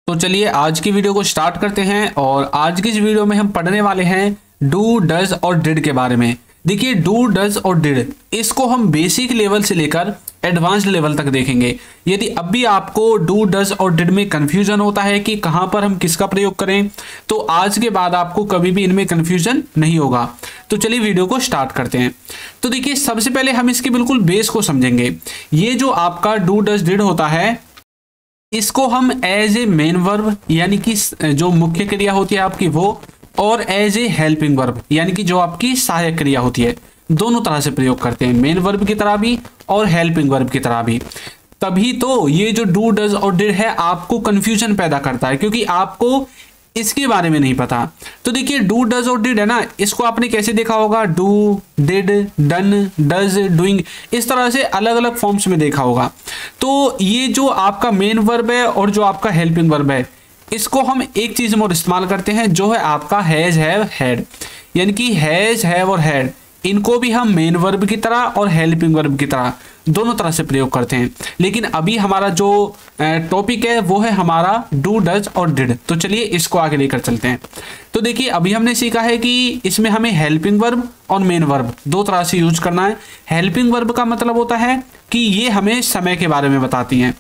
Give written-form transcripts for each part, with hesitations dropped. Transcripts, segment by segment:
तो चलिए आज की वीडियो को स्टार्ट करते हैं और आज की इस वीडियो में हम पढ़ने वाले हैं डू डज और डिड के बारे में। देखिए डू डज और डिड इसको हम बेसिक लेवल से लेकर एडवांस्ड लेवल तक देखेंगे। यदि अब भी आपको डू डज और डिड में कंफ्यूजन होता है कि कहां पर हम किसका प्रयोग करें, तो आज के बाद आपको कभी भी इनमें कंफ्यूजन नहीं होगा। तो चलिए वीडियो को स्टार्ट करते हैं। तो देखिए सबसे पहले हम इसके बिल्कुल बेस को समझेंगे। ये जो आपका डू डज डिड होता है इसको हम एज ए मेन वर्ब यानी कि जो मुख्य क्रिया होती है आपकी वो, और एज ए हेल्पिंग वर्ब यानी कि जो आपकी सहायक क्रिया होती है, दोनों तरह से प्रयोग करते हैं, मेन वर्ब की तरह भी और हेल्पिंग वर्ब की तरह भी। तभी तो ये जो डू डज और डिड है आपको कंफ्यूजन पैदा करता है, क्योंकि आपको इसके बारे में नहीं पता। तो देखिए डू डज और डिड है ना, इसको आपने कैसे देखा होगा, do, did, done, does, doing, इस तरह से अलग अलग फॉर्म्स में देखा होगा। तो ये जो आपका मेन वर्ब है और जो आपका हेल्पिंग वर्ब है, इसको हम एक चीज में और इस्तेमाल करते हैं, जो है आपका हैज, हैव, हैड। यानी कि हैज, हैव और हैड इनको भी हम मेन वर्ब की तरह और हेल्पिंग वर्ब की तरह दोनों तरह से प्रयोग करते हैं। लेकिन अभी हमारा जो टॉपिक है वो है हमारा डू डज और डिड। तो चलिए इसको आगे लेकर चलते हैं। तो देखिए अभी हमने सीखा है कि इसमें हमें हेल्पिंग वर्ब और मेन वर्ब दो तरह से यूज करना है। हेल्पिंग वर्ब का मतलब होता है कि ये हमें समय के बारे में बताती हैं,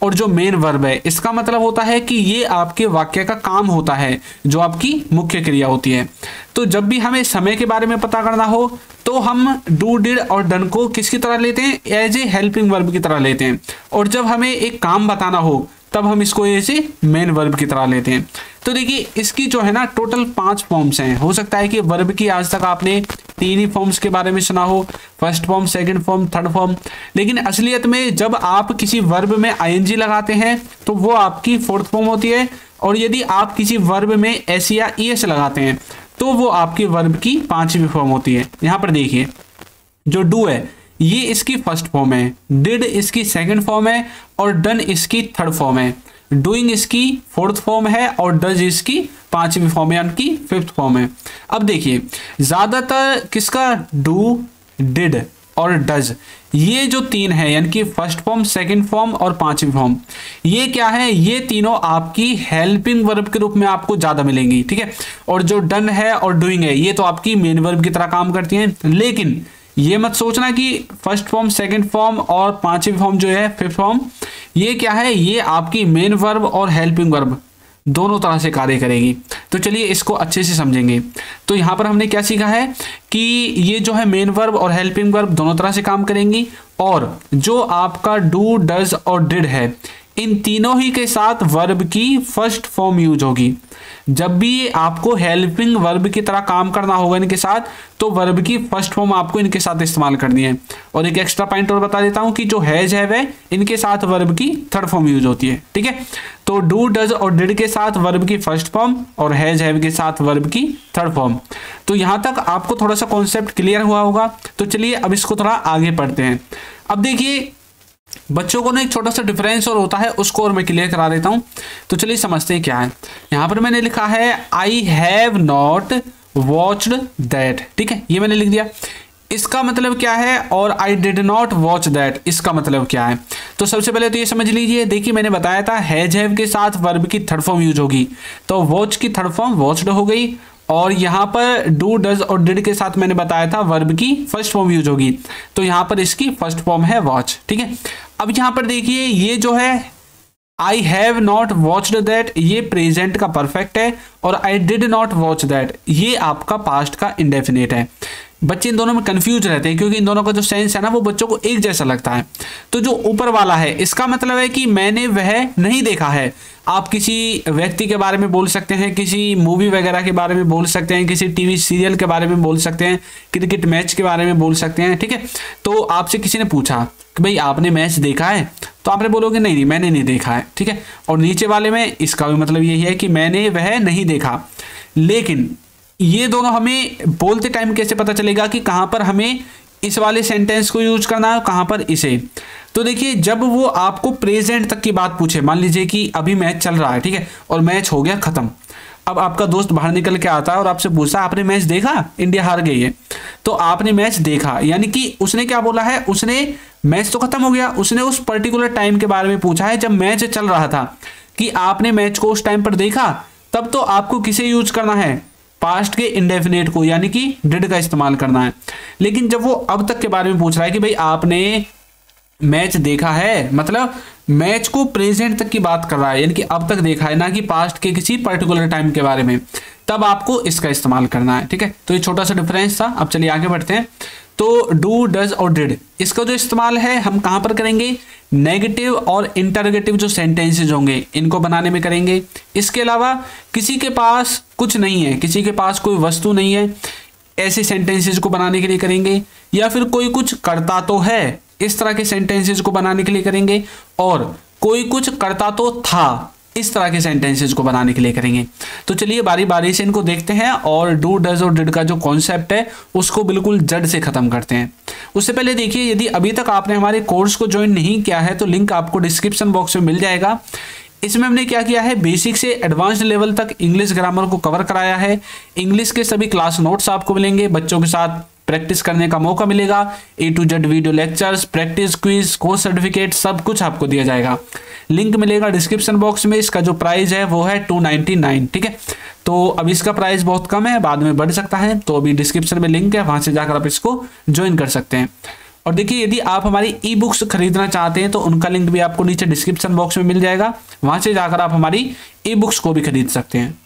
और जो मेन वर्ब है इसका मतलब होता है कि ये आपके वाक्य का काम होता है, जो आपकी मुख्य क्रिया होती है। तो जब भी हमें समय के बारे में पता करना हो तो हम डू, डिड और डन को किसकी तरह लेते हैं, एज ए हेल्पिंग वर्ब की तरह लेते हैं, और जब हमें एक काम बताना हो तब हम इसको एज ए मेन वर्ब की तरह लेते हैं। तो देखिए इसकी जो है ना टोटल 5 फॉर्म्स हैं। हो सकता है कि वर्ब की आज तक आपने 3 ही फॉर्म्स के बारे में सुना हो, first form, second form, third form, लेकिन असलियत में जब आप किसी वर्ब में आईएनजी लगाते हैं तो वो आपकी 4th फॉर्म होती है, और यदि आप किसी वर्ब में एस या ईएस लगाते हैं तो वो आपकी वर्ब की 5वीं फॉर्म होती है। यहाँ पर देखिए जो डू है ये इसकी फर्स्ट फॉर्म है, डिड इसकी सेकंड फॉर्म है, और डन इसकी थर्ड फॉर्म है, डूइंग इसकी 4th फॉर्म है, और डज इसकी 5वीं फॉर्म है, यानी कि 5th फॉर्म है। अब देखिए ज्यादातर किसका, डू, डिड और डज, ये जो 3 है यानी कि फर्स्ट फॉर्म, सेकंड फॉर्म और 5वीं फॉर्म, ये क्या है, ये तीनों आपकी हेल्पिंग वर्ब के रूप में आपको ज्यादा मिलेंगी, ठीक है। और जो डन है और डूइंग है ये तो आपकी मेन वर्ब की तरह काम करती हैं। लेकिन ये मत सोचना कि फर्स्ट फॉर्म, सेकंड फॉर्म और 5वीं फॉर्म जो है 5th फॉर्म, ये क्या है, ये आपकी मेन वर्ब और हेल्पिंग वर्ब दोनों तरह से कार्य करेगी। तो चलिए इसको अच्छे से समझेंगे। तो यहाँ पर हमने क्या सीखा है कि ये जो है मेन वर्ब और हेल्पिंग वर्ब दोनों तरह से काम करेंगी, और जो आपका डू, डज और डिड है इन तीनों ही के साथ वर्ब की फर्स्ट फॉर्म यूज होगी। जब भी आपको हेल्पिंग वर्ब की तरह काम करना होगा इनके साथ, तो वर्ब की फर्स्ट फॉर्म आपको इनके साथ इस्तेमाल करनी है। और एक एक्स्ट्रा पॉइंट और बता देता हूं कि जो हैज, हैव है इनके साथ वर्ब की थर्ड फॉर्म यूज होती है, ठीक है। तो डू, डज और डिड के साथ वर्ब की फर्स्ट फॉर्म और हैज, हैव के साथ वर्ब की थर्ड फॉर्म। तो यहां तक आपको थोड़ा सा कॉन्सेप्ट क्लियर हुआ होगा। तो चलिए अब इसको थोड़ा आगे पढ़ते हैं। अब देखिए बच्चों को ना एक छोटा सा डिफरेंस और होता है, उसको और मैं क्लियर करा देता हूं। तो चलिए समझते हैं क्या है। यहां पर मैंने लिखा है I have not watched that, ठीक है, ये मैंने लिख दिया। इसका मतलब क्या है, और I did not watch that, इसका मतलब क्या है। तो सबसे पहले तो ये समझ लीजिए, देखिए मैंने बताया था हैज, हैव के साथ वर्ब की थर्ड फॉर्म यूज होगी, तो वॉच की थर्ड फॉर्म वॉच्ड हो गई, और यहां पर डू, डज और डिड के साथ मैंने बताया था वर्ब की फर्स्ट फॉर्म यूज होगी, तो यहां पर इसकी फर्स्ट फॉर्म है वॉच, ठीक है। अब यहां पर देखिए ये जो है I have not watched that, ये प्रेजेंट का परफेक्ट है, और I did not watch that ये आपका पास्ट का इंडेफिनिट है। बच्चे इन दोनों में कंफ्यूज रहते हैं, क्योंकि इन दोनों का जो सेंस है ना वो बच्चों को एक जैसा लगता है। तो जो ऊपर वाला है इसका मतलब है कि मैंने वह नहीं देखा है। आप किसी व्यक्ति के बारे में बोल सकते हैं, किसी मूवी वगैरह के बारे में बोल सकते हैं, किसी टीवी सीरियल के बारे में बोल सकते हैं, क्रिकेट मैच के बारे में बोल सकते हैं, ठीक है। तो आपसे किसी ने पूछा कि भाई आपने मैच देखा है, तो आपने बोलोगे नहीं नहीं मैंने नहीं देखा है, ठीक है। और नीचे वाले में इसका भी मतलब यही है कि मैंने वह नहीं देखा। लेकिन ये दोनों हमें बोलते टाइम कैसे पता चलेगा कि कहां पर हमें इस वाले सेंटेंस को यूज करना है, कहां पर इसे। तो देखिए जब वो आपको प्रेजेंट तक की बात पूछे, मान लीजिए कि अभी मैच चल रहा है, ठीक है, और मैच हो गया खत्म, अब आपका दोस्त बाहर निकल के आता है और आपसे पूछता है आपने मैच देखा, इंडिया हार गई है, तो आपने मैच देखा, यानी कि उसने क्या बोला है, उसने मैच तो खत्म हो गया, उसने उस पर्टिकुलर टाइम के बारे में पूछा है जब मैच चल रहा था। कि आपने मैच को उस टाइम पर देखा, तब तो आपको किसे यूज करना है, पास्ट के इंडेफिनेट को, यानी कि डिड का इस्तेमाल करना है। लेकिन जब वो अब तक के बारे में पूछ रहा है कि भाई आपने मैच देखा है, मतलब मैच को प्रेजेंट तक की बात कर रहा है, यानी कि अब तक देखा है, ना कि पास्ट के किसी पर्टिकुलर टाइम के बारे में, तब आपको इसका इस्तेमाल करना है। ठीक है, तो ये छोटा सा डिफरेंस था। अब चलिए आगे बढ़ते हैं। तो डू, डज और डिड, इसका जो इस्तेमाल है हम कहां पर करेंगे, नेगेटिव और इंटरोगेटिव जो सेंटेंसेज होंगे इनको बनाने में करेंगे। इसके अलावा किसी के पास कुछ नहीं है, किसी के पास कोई वस्तु नहीं है, ऐसे सेंटेंसेज को बनाने के लिए करेंगे। या फिर कोई कुछ करता तो है, इस तरह के सेंटेंसेज को बनाने के लिए करेंगे। और कोई कुछ करता तो था, इस तरह के सेंटेंसेस को बनाने के लिए करेंगे। तो चलिए बारी बारी से इनको देखते हैं और डू, डज और डिड का जो कॉन्सेप्ट है उसको बिल्कुल जड़ से खत्म करते हैं। उससे पहले देखिए, यदि अभी तक आपने हमारे कोर्स को ज्वाइन नहीं किया है तो लिंक आपको डिस्क्रिप्शन बॉक्स में मिल जाएगा। इसमें हमने क्या किया है, बेसिक से एडवांस्ड लेवल तक इंग्लिश ग्रामर को कवर कराया है। इंग्लिश के सभी क्लास नोट्स आपको मिलेंगे, बच्चों के साथ प्रैक्टिस करने का मौका मिलेगा। A to Z video lectures, practice quiz, course certificate सब कुछ आपको दिया जाएगा। लिंक मिलेगा डिस्क्रिप्शन बॉक्स में। इसका जो प्राइस है वो है 299। ठीक है, तो अब इसका प्राइस बहुत कम है, बाद में बढ़ सकता है, तो अभी डिस्क्रिप्शन में लिंक है, वहां से जाकर आप इसको ज्वाइन कर सकते हैं। और देखिए, यदि आप हमारी ई बुक्स खरीदना चाहते हैं तो उनका लिंक भी आपको नीचे डिस्क्रिप्शन बॉक्स में मिल जाएगा, वहां से जाकर आप हमारी ई बुक्स को भी खरीद सकते हैं।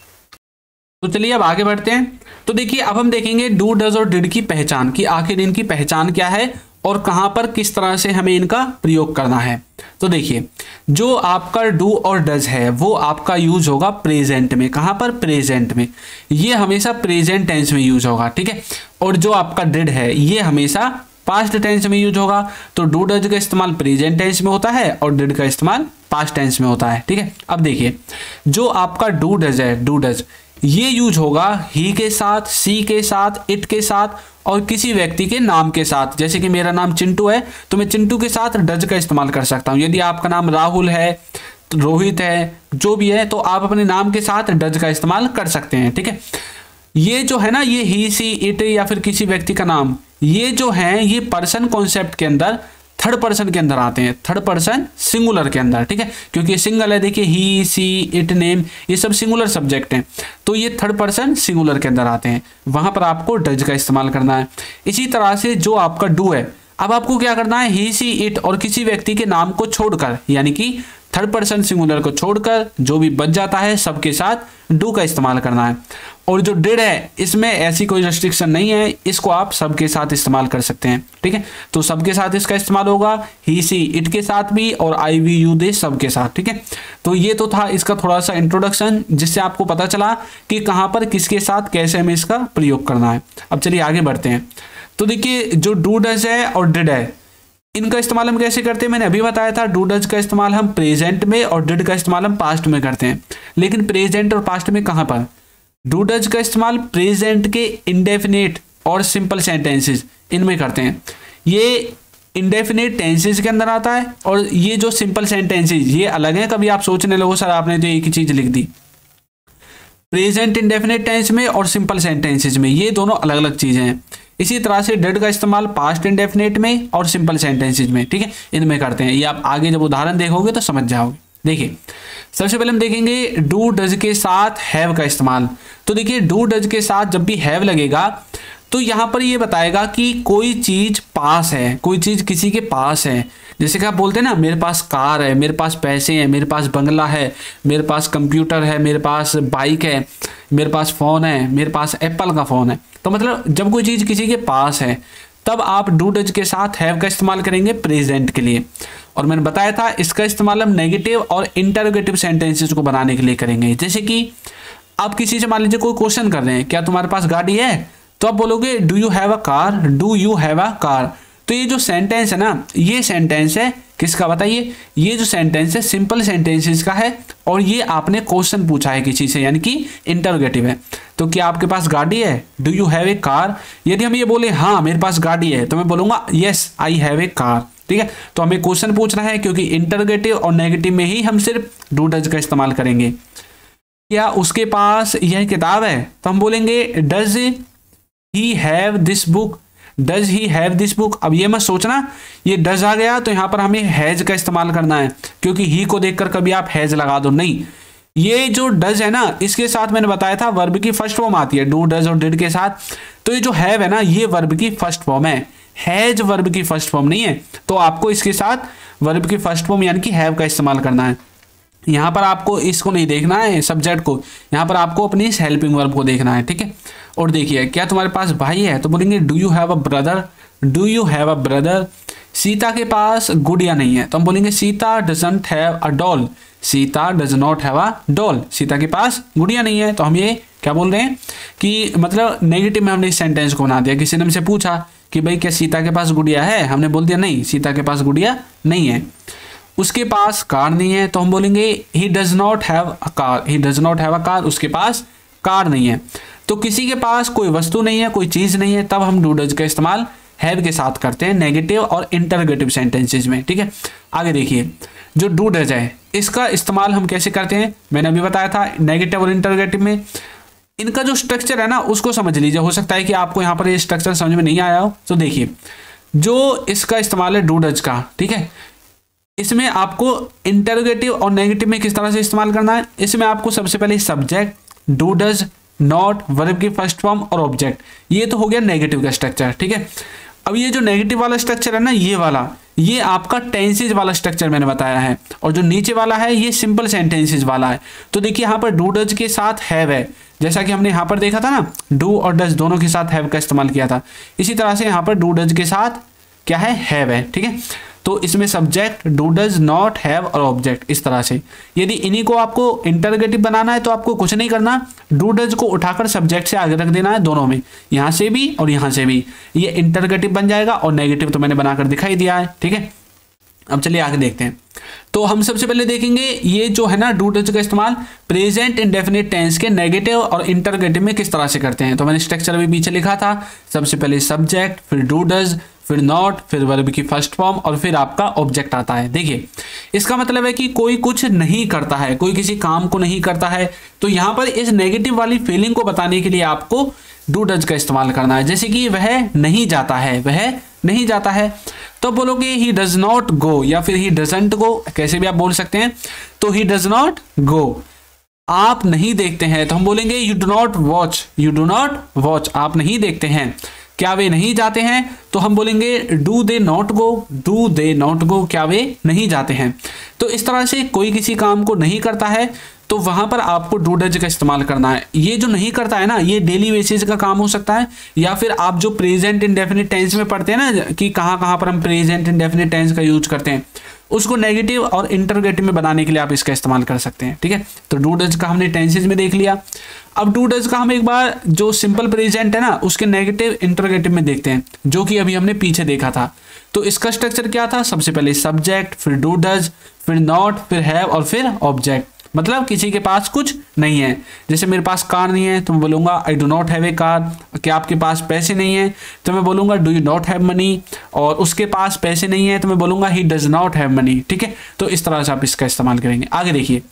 तो चलिए अब आगे बढ़ते हैं। तो देखिए, अब हम देखेंगे डू, डज और डिड की पहचान, कि आखिर इनकी पहचान क्या है और कहां पर किस तरह से हमें इनका प्रयोग करना है। तो देखिए, जो आपका डू और डज है वो आपका यूज होगा प्रेजेंट में। कहां पर, प्रेजेंट में। ये हमेशा प्रेजेंट टेंस में यूज होगा। ठीक है, और जो आपका डिड है ये हमेशा पास्ट टेंस में यूज होगा। तो डू, डज का इस्तेमाल प्रेजेंट टेंस में होता है और डिड का इस्तेमाल पास्ट टेंस में होता है। ठीक है, अब देखिए, जो आपका डू डज है, डू डज, ये यूज होगा ही के साथ, सी के साथ, इट के साथ और किसी व्यक्ति के नाम के साथ। जैसे कि मेरा नाम चिंटू है तो मैं चिंटू के साथ डज का इस्तेमाल कर सकता हूं। यदि आपका नाम राहुल है, रोहित है, जो भी है, तो आप अपने नाम के साथ डज का इस्तेमाल कर सकते हैं। ठीक है, ये जो है ना, ये ही, सी, इट या फिर किसी व्यक्ति का नाम, ये जो है ये पर्सन कॉन्सेप्ट के अंदर थर्ड पर्सन के अंदर आते हैं, थर्ड पर्सन सिंगुलर के अंदर। ठीक है, क्योंकि सिंगल है, देखिए ही, सी, इट, नेम, ये सब सिंगुलर सब्जेक्ट हैं, तो ये थर्ड पर्सन सिंगुलर के अंदर आते हैं, वहां पर आपको डज का इस्तेमाल करना है। इसी तरह से जो आपका डू है, अब आपको क्या करना है, ही, सी, इट और किसी व्यक्ति के नाम को छोड़कर, यानी कि थर्ड पर्सन सिंगुलर को छोड़कर जो भी बच जाता है सबके साथ डू का इस्तेमाल करना है। और जो डिड है, इसमें ऐसी कोई रेस्ट्रिक्शन नहीं है, इसको आप सबके साथ इस्तेमाल कर सकते हैं। ठीक है, तो सबके साथ इसका इस्तेमाल होगा, ही, सी, इट के साथ भी और आई, वी, यू, दे सबके साथ। ठीक है, तो ये तो था इसका थोड़ा सा इंट्रोडक्शन, जिससे आपको पता चला कि कहां पर किसके साथ कैसे हमें इसका प्रयोग करना है। अब चलिए आगे बढ़ते हैं। तो देखिए, जो डू डज है और डिड है, इनका इस्तेमाल हम कैसे करते हैं, मैंने अभी बताया था। डू डज का इस्तेमाल हम प्रेजेंट में और डिड का इस्तेमाल हम पास्ट में करते हैं। लेकिन प्रेजेंट और पास्ट में कहां पर, डू डज का इस्तेमाल प्रेजेंट के इंडेफिनेट और सिंपल सेंटेंसेस इनमें करते हैं। ये इंडेफिनेट टेंसेस के अंदर आता है और ये जो सिंपल सेंटेंसेस ये अलग है। कभी आप सोचने लगो सर आपने तो एक ही चीज लिख दी, प्रेजेंट इंडेफिनेट टेंस में और सिंपल सेंटेंसेस में ये दोनों अलग अलग चीजें हैं। इसी तरह से डिड का इस्तेमाल पास्ट इंडेफिनेट में और सिंपल सेंटेंसेस में, ठीक है, इनमें करते हैं। ये आप आगे जब उदाहरण देखोगे तो समझ जाओगे। देखिए, सबसे पहले हम देखेंगे डू डज के साथ हैव का इस्तेमाल। तो देखिए, डू डज के साथ जब भी हैव लगेगा तो यहां पर ये बताएगा कि कोई चीज पास है, कोई चीज किसी के पास है। जैसे कि आप बोलते हैं ना, मेरे पास कार है, मेरे पास पैसे हैं, मेरे पास बंगला है, मेरे पास कंप्यूटर है, मेरे पास बाइक है, मेरे पास फोन है, मेरे पास एप्पल का फोन है। तो मतलब जब कोई चीज किसी के पास है तब आप डू डज के साथ हैव का इस्तेमाल करेंगे प्रेजेंट के लिए। और मैंने बताया था इसका इस्तेमाल हम नेगेटिव और इंटरोगेटिव सेंटेंसेस को बनाने के लिए करेंगे। जैसे कि आप किसी से मान लीजिए कोई क्वेश्चन कर रहे हैं, क्या तुम्हारे पास गाड़ी है, तो आप बोलोगे do you have a car, do you have a car. तो ये जो सेंटेंस है ना, ये सेंटेंस है किसका बताइए, ये जो सेंटेंस है सिंपल सेंटेंसेस का है और ये आपने क्वेश्चन पूछा है किसी से, यानी कि इंटरोगेटिव है। तो क्या आपके पास गाड़ी है, do you have a car. यदि हम ये बोले हाँ मेरे पास गाड़ी है, तो मैं बोलूंगा yes I have a car. ठीक है, तो हमें क्वेश्चन पूछना है क्योंकि इंटरोगेटिव और नेगेटिव में ही हम सिर्फ डू डज का इस्तेमाल करेंगे। क्या उसके पास यह किताब है, तो हम बोलेंगे does he have this book. Does he have this book. अब ये मत सोचना ये डज आ गया तो यहाँ पर हमें हैज का इस्तेमाल करना है, क्योंकि ही को देखकर कभी आप हैज लगा दो, नहीं। ये जो डज है ना, इसके साथ मैंने बताया था वर्ब की फर्स्ट फॉर्म आती है, डू डज और डिड के साथ। तो ये जो हैव है ना, ये वर्ब की फर्स्ट फॉर्म है, हैज वर्ब की फर्स्ट फॉर्म नहीं है। तो आपको इसके साथ वर्ब की फर्स्ट फॉर्म यानी कि हैव का इस्तेमाल करना है। यहाँ पर आपको इसको नहीं देखना है सब्जेक्ट को, यहाँ पर आपको अपनी इस हेल्पिंग वर्ब को देखना है, ठीक है। और देखिए, क्या तुम्हारे पास भाई है, तो बोलेंगे do you have a brother, do you have a brother. Sita के पास गुड़िया नहीं है, तो हम बोलेंगे Sita doesn't have a doll, Sita does not have a doll. Sita के पास गुड़िया नहीं है, तो हम ये क्या बोल रहे हैं कि मतलब नेगेटिव में हमने इस सेंटेंस को बना दिया। किसी ने हमसे पूछा कि भाई क्या सीता के पास गुड़िया है, हमने बोल दिया नहीं, सीता के पास गुड़िया नहीं है। उसके पास कार नहीं है, तो हम बोलेंगे he does not have a car, he does not have a car, उसके पास कार नहीं है। तो किसी के पास कोई वस्तु नहीं है, कोई चीज नहीं है, तब हम डू डज का इस्तेमाल हैव के साथ करते हैं नेगेटिव और इंटरोगेटिव सेंटेंसेज में, ठीक है। आगे देखिए, जो डू डज है इसका इस्तेमाल हम कैसे करते हैं, मैंने अभी बताया था नेगेटिव और इंटरोगेटिव में। इनका जो स्ट्रक्चर है ना उसको समझ लीजिए, हो सकता है कि आपको यहाँ पर ये स्ट्रक्चर समझ में नहीं आया हो। तो देखिए, जो इसका इस्तेमाल है डू डज का, ठीक है, इसमें आपको इंटरोगेटिव और नेगेटिव में किस तरह से इस्तेमाल करना है। इसमें आपको सबसे पहले subject, do does, not, verb की फर्स्ट फॉर्म और ऑब्जेक्ट, ये तो हो गया नेगेटिव का स्ट्रक्चर, ठीक है। अब ये जो नेगेटिव वाला स्ट्रक्चर है ना, ये वाला, ये आपका टेंसेज वाला स्ट्रक्चर मैंने बताया है, और जो नीचे वाला है ये सिंपल सेंटेंसेज वाला है। तो देखिए यहाँ पर डू डज के साथ हैव है, जैसा कि हमने यहाँ पर देखा था ना, डू और डज दोनों के साथ हैव का इस्तेमाल किया था। इसी तरह से यहाँ पर डू डज के साथ क्या है, हैव है, ठीक है। तो इसमें subject, do does, not, have और ऑब्जेक्ट, इस तरह से। यदि इन्हीं को आपको इंटरोगेटिव बनाना है तो आपको कुछ नहीं करना, डू डज को उठाकर सब्जेक्ट से आगे रख देना है, दोनों में, यहाँ से भी और यहाँ से भी, ये इंटरोगेटिव बन जाएगा। और नेगेटिव तो मैंने बनाकर दिखाई दिया है, ठीक है। अब चलिए आगे देखते हैं। तो हम सबसे पहले देखेंगे ये जो है ना डू डज का इस्तेमाल प्रेजेंट इंडेफिनिट टेंस के नेगेटिव और इंटरोगेटिव में किस तरह से करते हैं। तो मैंने स्ट्रक्चर भी पीछे लिखा था, सबसे पहले सब्जेक्ट, फिर डू डज, फिर नॉट, फिर वर्ब की फर्स्ट फॉर्म और फिर आपका ऑब्जेक्ट आता है। देखिए, इसका मतलब है कि कोई कुछ नहीं करता है, कोई किसी काम को नहीं करता है। तो यहाँ पर इस नेगेटिव वाली फीलिंग को बताने के लिए आपको डू डज का इस्तेमाल करना है। जैसे कि वह नहीं जाता है, वह नहीं जाता है, तो बोलोगे ही डज नॉट गो या फिर ही डजंट गो, कैसे भी आप बोल सकते हैं। तो ही डज नॉट गो। आप नहीं देखते हैं, तो हम बोलेंगे you do not watch, you do not watch, आप नहीं देखते हैं। क्या वे नहीं जाते हैं, तो हम बोलेंगे do they not go, do they not go, क्या वे नहीं जाते हैं। तो इस तरह से कोई किसी काम को नहीं करता है तो वहां पर आपको डू डज का इस्तेमाल करना है। ये जो नहीं करता है ना, ये डेली बेसिस का काम हो सकता है, या फिर आप जो प्रेजेंट इंडेफिनिट टेंस में पढ़ते हैं ना कि कहाँ कहाँ पर हम प्रेजेंट इंडेफिनिट टेंस का यूज करते हैं, उसको नेगेटिव और इंटरोगेटिव में बनाने के लिए आप इसका इस्तेमाल कर सकते हैं, ठीक है। तो डू डज का हमने टेंसेज में देख लिया। अब डू डज का हम एक बार जो सिंपल प्रेजेंट है ना उसके नेगेटिव इंटरोगेटिव में देखते हैं, जो कि अभी हमने पीछे देखा था। तो इसका स्ट्रक्चर क्या था, सबसे पहले सब्जेक्ट, फिर डू डज, फिर नॉट, फिर हैव और फिर ऑब्जेक्ट। मतलब किसी के पास कुछ नहीं है, जैसे मेरे पास कार नहीं है तो मैं बोलूँगा I do not have a car. क्या आपके पास पैसे नहीं है तो मैं बोलूँगा do you not have money. और उसके पास पैसे नहीं है तो मैं बोलूँगा he does not have money, ठीक है। तो इस तरह से आप इसका इस्तेमाल करेंगे। आगे देखिए,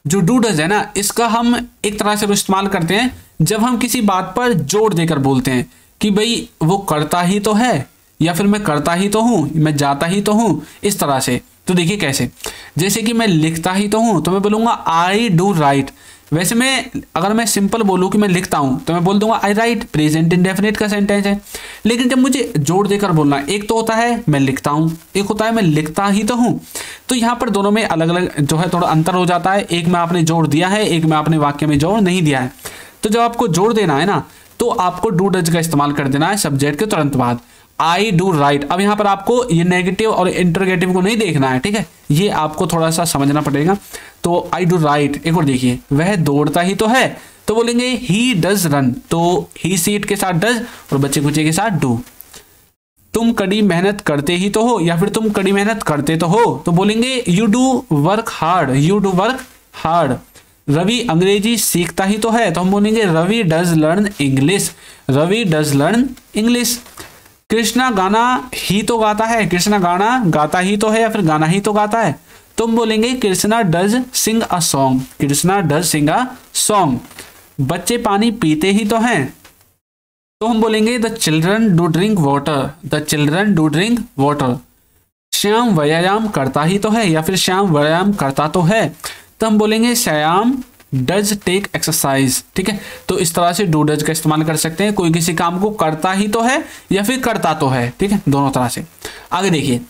जो डू डज है ना, इसका हम एक तरह से इस्तेमाल करते हैं जब हम किसी बात पर जोर देकर बोलते हैं कि भाई वो करता ही तो है, या फिर मैं करता ही तो हूँ, मैं जाता ही तो हूँ, इस तरह से। तो देखिए कैसे, जैसे कि मैं लिखता ही तो हूँ तो मैं बोलूँगा आई डू राइट। वैसे मैं अगर मैं सिंपल बोलूँ कि मैं लिखता हूँ तो मैं बोल दूंगा आई राइट, प्रेजेंट इंडेफिनिट का सेंटेंस है। लेकिन जब मुझे जोड़ देकर बोलना, एक तो होता है मैं लिखता हूँ, एक होता है मैं लिखता ही तो हूँ, तो यहाँ पर दोनों में अलग अलग जो है थोड़ा अंतर हो जाता है। एक में आपने जोड़ दिया है, एक में आपने वाक्य में जोड़ नहीं दिया है। तो जब आपको जोड़ देना है ना तो आपको डू डज का इस्तेमाल कर देना है सब्जेक्ट के तुरंत बाद, आई डू राइट। अब यहाँ पर आपको ये नेगेटिव और इंटरोगेटिव को नहीं देखना है, ठीक है, ये आपको थोड़ा सा समझना पड़ेगा। तो आई डू राइट। एक और देखिए, वह दौड़ता ही तो है तो बोलेंगे ही डज रन, तो ही सीट के साथ डज और बच्चे कुचे के साथ डू। तुम कड़ी मेहनत करते ही तो हो या फिर तुम कड़ी मेहनत करते तो हो तो बोलेंगे you do work hard, you do work hard. Ravi अंग्रेजी सीखता ही तो है तो हम बोलेंगे Ravi does learn English, Ravi does learn English. Krishna गाना ही तो गाता है, कृष्णा गाना गाता ही तो है या फिर गाना ही तो गाता है, तुम बोलेंगे Krishna does sing a song, Krishna does sing a song. बच्चे पानी पीते ही तो हैं तो हम बोलेंगे the children do drink water, the children do drink water. Shyam व्यायाम करता ही तो है, या फिर श्याम व्यायाम करता तो है, तो हम बोलेंगे श्याम डज टेक एक्सरसाइज। ठीक है, तो इस तरह से डू डज का इस्तेमाल कर सकते हैं, कोई किसी काम को करता ही तो है या फिर करता तो है। ठीक है, दोनों तरह से। आगे देखिए,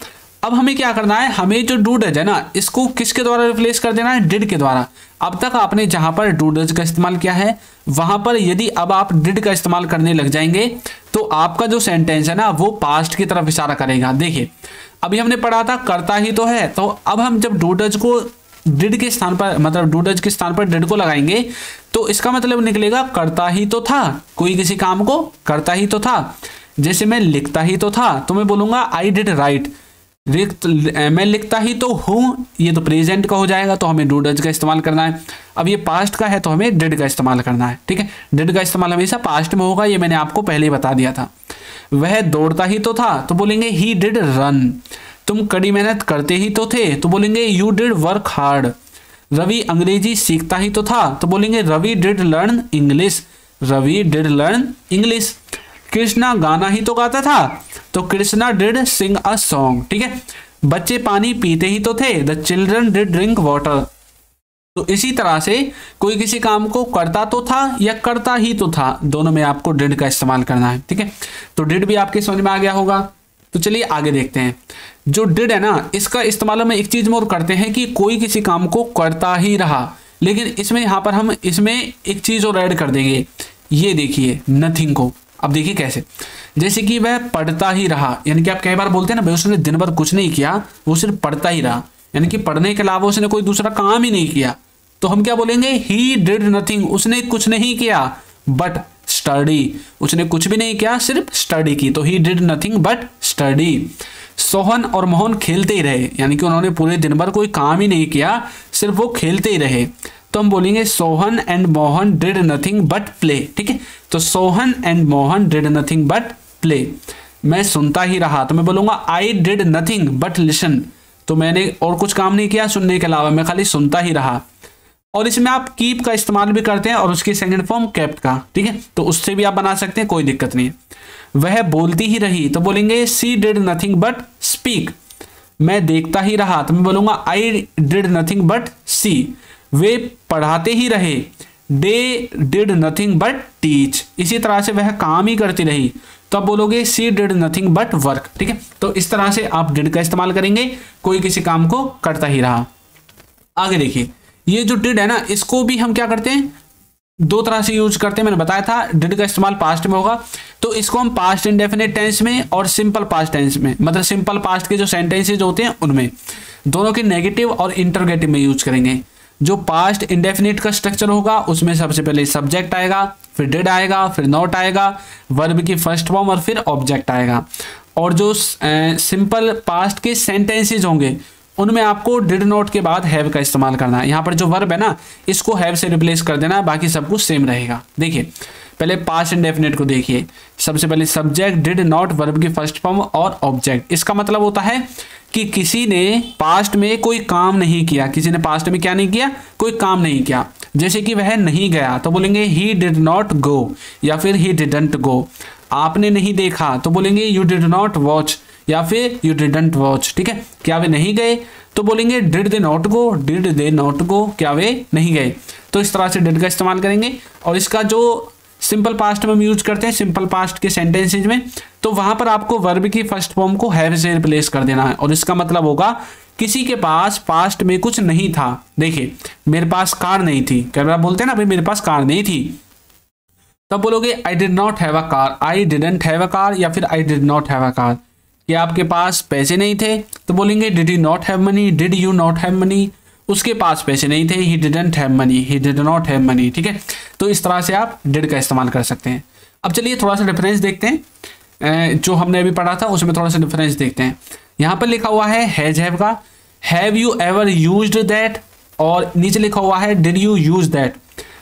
अब हमें क्या करना है, हमें जो डू डज है ना, इसको किसके द्वारा रिप्लेस कर देना है, डिड के द्वारा। अब तक आपने जहां पर डू डज का इस्तेमाल किया है, वहां पर यदि अब आप डिड का इस्तेमाल करने लग जाएंगे तो आपका जो सेंटेंस है ना वो पास्ट की तरफ इशारा करेगा। देखिए, अभी हमने पढ़ा था करता ही तो है, तो अब हम जब डू डज को डिड के स्थान पर, मतलब डू डज के स्थान पर डिड को लगाएंगे, तो इसका मतलब निकलेगा करता ही तो था, कोई किसी काम को करता ही तो था। जैसे मैं लिखता ही तो था, तो मैं बोलूंगा आई डिड राइट। मैं लिखता ही तो हूं, ये तो प्रेजेंट का हो जाएगा, तो हमें डू डज का इस्तेमाल करना है। अब ये पास्ट का है तो हमें डिड का इस्तेमाल करना है। ठीक है, डिड का इस्तेमाल हमेशा पास्ट में होगा, ये मैंने आपको पहले ही बता दिया था। वह दौड़ता ही तो था, तो बोलेंगे ही डिड रन। तुम कड़ी मेहनत करते ही तो थे, तो बोलेंगे you did work hard. Ravi अंग्रेजी सीखता ही तो था, तो बोलेंगे Ravi did learn English, Ravi did learn English. Krishna गाना ही तो गाता था, तो Krishna did sing a song. ठीक है, बच्चे पानी पीते ही तो थे, the children did drink water. तो इसी तरह से कोई किसी काम को करता तो था या करता ही तो था, दोनों में आपको डिड का इस्तेमाल करना है। ठीक है, तो डिड भी आपके समझ में आ गया होगा। तो चलिए आगे देखते हैं। जो डिड है ना, इसका इस्तेमाल हम एक चीज में और करते हैं कि कोई किसी काम को करता ही रहा, लेकिन इसमें यहाँ पर हम इसमें एक चीज और ऐड कर देंगे। ये देखिए नथिंग को, अब देखिए कैसे, जैसे कि वह पढ़ता ही रहा, यानी कि आप कई बार बोलते हैं ना भाई उसने दिन भर कुछ नहीं किया, वो सिर्फ पढ़ता ही रहा, यानी कि पढ़ने के अलावा उसने कोई दूसरा काम ही नहीं किया। तो हम क्या बोलेंगे, ही डिड नथिंग, उसने कुछ नहीं किया, बट स्टडी, उसने कुछ भी नहीं किया, सिर्फ स्टडी की, तो he did nothing but study. Sohan और मोहन खेलते ही रहे, यानी कि उन्होंने पूरे दिन भर कोई काम ही नहीं किया, सिर्फ वो खेलते ही रहे, तो हम बोलेंगे Sohan and Mohan did nothing but play. ठीक है, तो Sohan and Mohan did nothing but play. मैं सुनता ही रहा, तो मैं बोलूंगा I did nothing but listen, तो मैंने और कुछ काम नहीं किया सुनने के अलावा, मैं खाली सुनता ही रहा। और इसमें आप कीप का इस्तेमाल भी करते हैं और उसकी सेकंड फॉर्म केप्ट का। ठीक है, तो उससे भी आप बना सकते हैं, कोई दिक्कत नहीं है। वह बोलती ही रही, तो बोलेंगे सी डिड नथिंग बट स्पीक। मैं देखता ही रहा, तो मैं बोलूंगा आई डिड नथिंग बट सी। वे पढ़ाते ही रहे, they did nothing but teach. इसी तरह से वह काम ही करती रही, तो आप बोलोगे सी डिड नथिंग बट वर्क। ठीक है, तो इस तरह से आप डिड का इस्तेमाल करेंगे, कोई किसी काम को करता ही रहा। आगे देखिए, ये जो डिड है ना, इसको भी हम क्या करते हैं, दो तरह से यूज करते हैं। मैंने बताया था डिड का इस्तेमाल पास्ट में होगा, तो इसको हम पास्ट इंडेफिनिट टेंस में और सिंपल पास्ट टेंस में, मतलब सिंपल पास्ट के जो सेंटेंसेज होते हैं उनमें, दोनों के नेगेटिव और इंटरोगेटिव में यूज करेंगे। जो पास्ट इंडेफिनिट का स्ट्रक्चर होगा उसमें सबसे पहले सब्जेक्ट आएगा, फिर डिड आएगा, फिर नॉट आएगा, वर्ब की फर्स्ट फॉर्म और फिर ऑब्जेक्ट आएगा। और जो सिंपल पास्ट के सेंटेंसेज होंगे उनमें आपको डिड नॉट के बाद हैव का इस्तेमाल करना है। यहाँ पर जो वर्ब है ना, इसको हैव से रिप्लेस कर देना है, बाकी सब कुछ सेम रहेगा। देखिए पहले पास्ट इंडेफिनिट को देखिए, सबसे पहले सब्जेक्ट, डिड नॉट, वर्ब की फर्स्ट फॉर्म और ऑब्जेक्ट। इसका मतलब होता है कि किसी ने पास्ट में कोई काम नहीं किया, किसी ने पास्ट में क्या नहीं किया, कोई काम नहीं किया। जैसे कि वह नहीं गया, तो बोलेंगे ही डिड नॉट गो, या फिर ही डिडंट गो। आपने नहीं देखा, तो बोलेंगे यू डिड नॉट वॉच, या फिर यू डिडंट वॉच। ठीक है, क्या वे नहीं गए, तो बोलेंगे did they not go, did they not go, क्या वे नहीं गए। तो इस तरह से डिड का इस्तेमाल करेंगे। और इसका जो सिंपल पास्ट में हम यूज करते हैं, सिंपल पास्ट के सेंटेंसेज में, तो वहां पर आपको वर्ब की फर्स्ट फॉर्म को हैव से रिप्लेस कर देना है। और इसका मतलब होगा किसी के पास पास्ट में कुछ नहीं था। देखिए मेरे पास कार नहीं थी, कई बार बोलते हैं ना भाई मेरे पास कार नहीं थी, तब बोलोगे I did not have a car, I didn't have a car, या फिर I did not have a car. कि आपके पास पैसे नहीं थे, तो बोलेंगे did you not have money, did you not have money. उसके पास पैसे नहीं थे, he didn't have money, he did not have money. ठीक है, तो इस तरह से आप डिड का इस्तेमाल कर सकते हैं। अब चलिए थोड़ा सा डिफरेंस देखते हैं, जो हमने अभी पढ़ा था उसमें थोड़ा सा डिफरेंस देखते हैं। यहाँ पर लिखा हुआ है हैज हैव का, have you ever used that, और नीचे लिखा हुआ है डिड यू यूज दैट।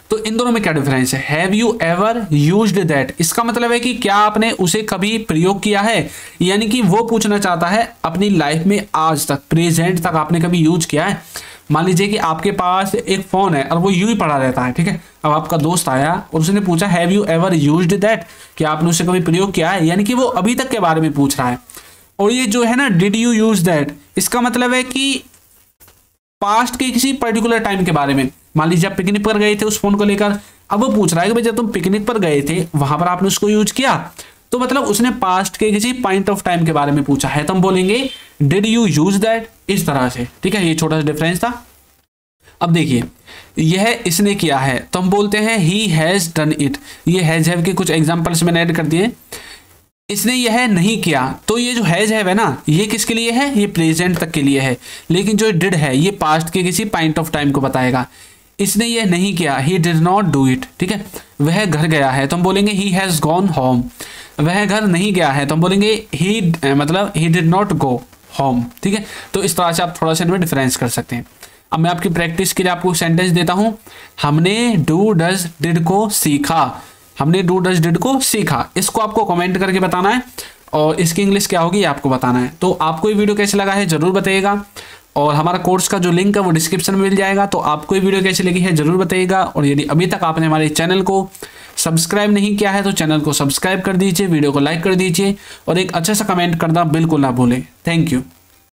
तो इन दोनों में क्या डिफरेंस है, have you ever used that, इसका मतलब है कि क्या आपने उसे कभी प्रयोग किया है, यानी कि वो पूछना चाहता है अपनी लाइफ में आज तक, प्रेजेंट तक आपने कभी यूज किया है। मान लीजिए कि आपके पास एक फ़ोन है और वो यूं ही पड़ा रहता है, ठीक है। अब आपका दोस्त आया और उसने पूछा have you ever used that, कि आपने उसे कभी प्रयोग किया है, यानी कि वो अभी तक के बारे में पूछ रहा है। और ये जो है ना डिड यू यूज दैट, इसका मतलब है कि पास्ट के किसी पर्टिकुलर टाइम के बारे में। मान लीजिए आप पिकनिक पर गए थे उस फोन को लेकर, अब वो पूछ रहा है कि भाई जब तुम पिकनिक पर गए थे वहां पर आपने उसको यूज किया, तो मतलब उसने पास्ट के किसी पॉइंट ऑफ टाइम के बारे में पूछा है, तो हम बोलेंगे डिड यू यूज दैट, इस तरह से, ठीक है। ये छोटा सा डिफरेंस था। अब देखिए यह इसने किया है तो हम बोलते हैं ही हैज डन इट। ये हैज हैव के कुछ एग्जांपल्स मैंने ऐड कर दिए। इसने यह नहीं किया, तो ये जो हैज है ना, ये किसके लिए है, ये प्रेजेंट तक के लिए है। लेकिन जो डिड है ये पास्ट के किसी पॉइंट ऑफ टाइम को बताएगा। इसने यह नहीं किया, he did not do it, ठीक है। वह घर गया है तो हम बोलेंगे ही हैज गॉन होम। वह घर नहीं गया है तो हम बोलेंगे ही मतलब he did not go home, ठीक है। तो इस तरह से आप थोड़ा सा इनमें डिफरेंस कर सकते हैं। अब मैं आपकी प्रैक्टिस के लिए आपको सेंटेंस देता हूं। हमने डू डज डिड को सीखा। हमने डू डज डिड को सीखा, इसको आपको कमेंट करके बताना है और इसकी इंग्लिश क्या होगी आपको बताना है। तो आपको ये वीडियो कैसे लगा है जरूर बताइएगा, और हमारा कोर्स का जो लिंक है वो डिस्क्रिप्शन में मिल जाएगा। तो आपको ये वीडियो कैसी लगी है जरूर बताइएगा, और यदि अभी तक आपने हमारे चैनल को सब्सक्राइब नहीं किया है तो चैनल को सब्सक्राइब कर दीजिए, वीडियो को लाइक कर दीजिए और एक अच्छा सा कमेंट करना बिल्कुल ना भूलें। Thank you.